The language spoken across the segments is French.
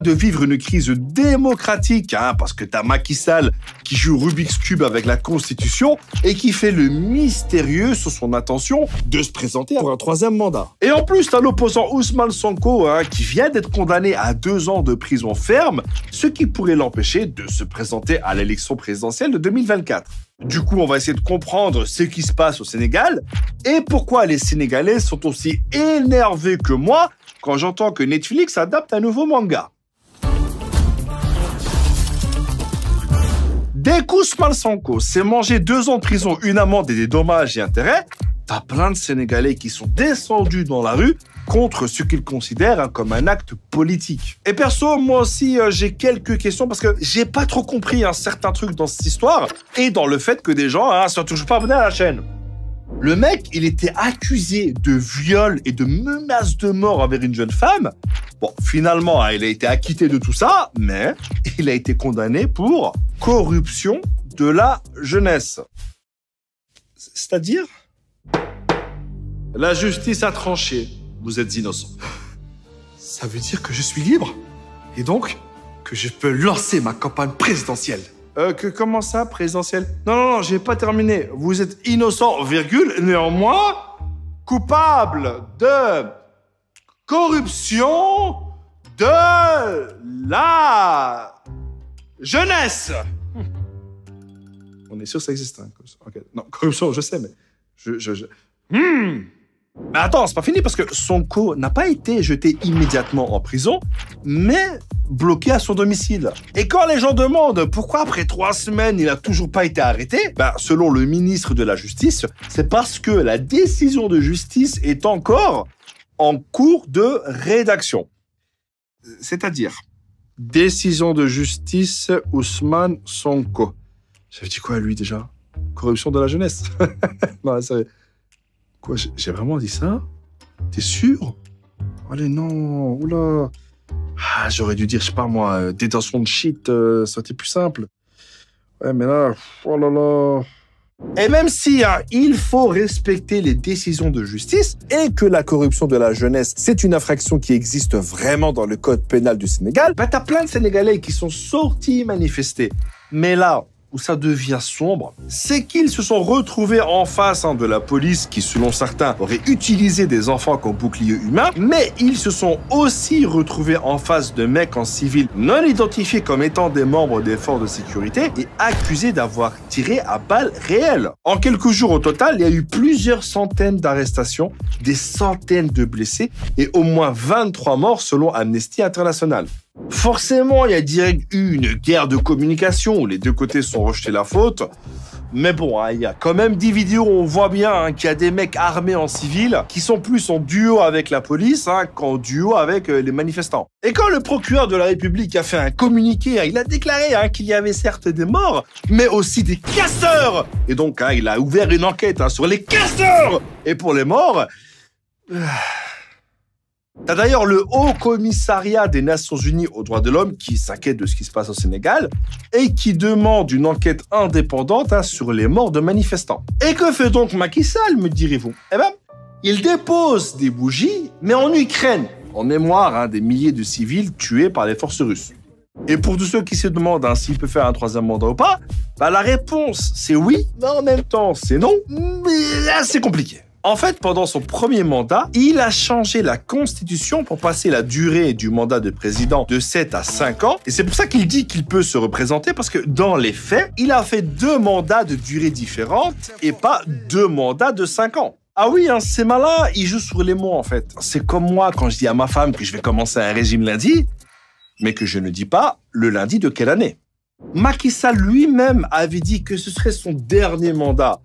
de vivre une crise démocratique, parce que t'as Macky Sall qui joue Rubik's Cube avec la Constitution et qui fait le mystérieux sur son intention de se présenter pour un 3e mandat. Et en plus, t'as l'opposant Ousmane Sonko qui vient d'être condamné à 2 ans de prison ferme, ce qui pourrait l'empêcher de se présenter à l'élection présidentielle de 2024. Du coup, on va essayer de comprendre ce qui se passe au Sénégal et pourquoi les Sénégalais sont aussi énervés que moi quand j'entends que Netflix adapte un nouveau manga. Dès qu'Ousmane Sonko s'est mangé 2 ans de prison, une amende et des dommages et intérêts, t'as plein de Sénégalais qui sont descendus dans la rue contre ce qu'ils considèrent comme un acte politique. Et perso, moi aussi, j'ai quelques questions parce que j'ai pas trop compris certains trucs dans cette histoire et dans le fait que des gens sont toujours pas abonnés à la chaîne. Le mec, il était accusé de viol et de menaces de mort envers une jeune femme. Bon, finalement, il a été acquitté de tout ça, mais il a été condamné pour corruption de la jeunesse. C'est-à-dire? La justice a tranché. Vous êtes innocent. Ça veut dire que je suis libre? Et donc, que je peux lancer ma campagne présidentielle? Comment ça, présidentielle? Non, j'ai pas terminé. Vous êtes innocent, virgule, néanmoins, coupable de corruption de la jeunesse. On est sûr que ça existe, Okay. Non, corruption, je sais, mais Mais attends, c'est pas fini parce que Sonko n'a pas été jeté immédiatement en prison, mais bloqué à son domicile. Et quand les gens demandent pourquoi après 3 semaines il n'a toujours pas été arrêté, selon le ministre de la Justice, c'est parce que la décision de justice est encore en cours de rédaction. C'est-à-dire, décision de justice Ousmane Sonko. J'avais dit quoi lui déjà? Corruption de la jeunesse. Non, sérieux. Quoi, j'ai vraiment dit ça? T'es sûr? Allez, non, oula. J'aurais dû dire, je sais pas moi, détention de shit, ça aurait été plus simple. Ouais, mais là, oh là là. Et même si il faut respecter les décisions de justice et que la corruption de la jeunesse, c'est une infraction qui existe vraiment dans le code pénal du Sénégal, t'as plein de Sénégalais qui sont sortis manifester. Mais là, où ça devient sombre, c'est qu'ils se sont retrouvés en face de la police qui, selon certains, aurait utilisé des enfants comme bouclier humain, mais ils se sont aussi retrouvés en face de mecs en civil non identifiés comme étant des membres des forces de sécurité et accusés d'avoir tiré à balles réelles. En quelques jours au total, il y a eu plusieurs centaines d'arrestations, des centaines de blessés et au moins 23 morts selon Amnesty International. Forcément, il y a direct eu une guerre de communication où les deux côtés sont rejetés la faute. Mais bon, il y a quand même des vidéos où on voit bien qu'il y a des mecs armés en civil qui sont plus en duo avec la police qu'en duo avec les manifestants. Et quand le procureur de la République a fait un communiqué, il a déclaré qu'il y avait certes des morts, mais aussi des casseurs. Et donc, il a ouvert une enquête sur les casseurs. Et pour les morts... T'as d'ailleurs le Haut Commissariat des Nations Unies aux droits de l'homme qui s'inquiète de ce qui se passe au Sénégal et qui demande une enquête indépendante sur les morts de manifestants. Et que fait donc Macky Sall, me direz-vous? Il dépose des bougies, mais en Ukraine, en mémoire des milliers de civils tués par les forces russes. Et pour tous ceux qui se demandent s'il peut faire un 3e mandat ou pas, la réponse c'est oui, mais en même temps c'est non, mais là c'est compliqué. En fait, pendant son premier mandat, il a changé la Constitution pour passer la durée du mandat de président de 7 à 5 ans. Et c'est pour ça qu'il dit qu'il peut se représenter, parce que dans les faits, il a fait 2 mandats de durée différente et pas 2 mandats de 5 ans. Ah oui, c'est malin, il joue sur les mots en fait. C'est comme moi quand je dis à ma femme que je vais commencer un régime lundi, mais que je ne dis pas le lundi de quelle année. Macky Sall lui-même avait dit que ce serait son dernier mandat.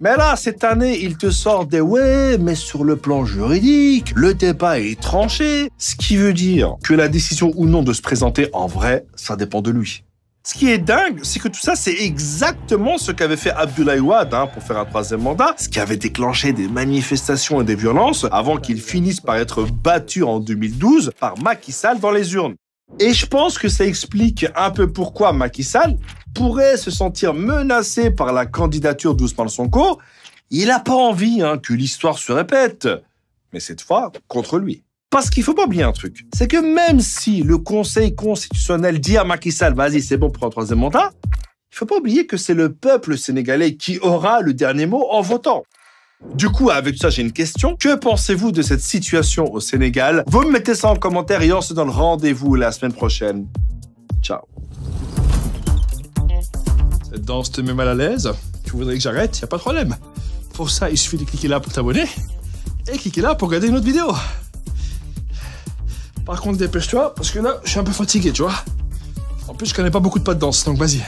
Mais là, cette année, il te sort des « ouais, mais sur le plan juridique, le débat est tranché », ce qui veut dire que la décision ou non de se présenter, en vrai, ça dépend de lui. Ce qui est dingue, c'est que tout ça, c'est exactement ce qu'avait fait Abdoulaye Wade pour faire un 3e mandat, ce qui avait déclenché des manifestations et des violences avant qu'il finisse par être battu en 2012 par Macky Sall dans les urnes. Et je pense que ça explique un peu pourquoi Macky Sall pourrait se sentir menacé par la candidature d'Ousmane Sonko. Il n'a pas envie que l'histoire se répète, mais cette fois contre lui. Parce qu'il faut pas oublier un truc, c'est que même si le Conseil constitutionnel dit à Macky Sall, vas-y, c'est bon pour un troisième mandat, il faut pas oublier que c'est le peuple sénégalais qui aura le dernier mot en votant. Du coup, avec ça, j'ai une question. Que pensez-vous de cette situation au Sénégal? Vous me mettez ça en commentaire et on se donne rendez-vous la semaine prochaine. Ciao. Cette danse te met mal à l'aise? Tu voudrais que j'arrête? Y a pas de problème. Pour ça, il suffit de cliquer là pour t'abonner et cliquer là pour regarder une autre vidéo. Par contre, dépêche-toi, parce que là, je suis un peu fatigué, tu vois. En plus, je connais pas beaucoup de pas de danse, donc vas-y.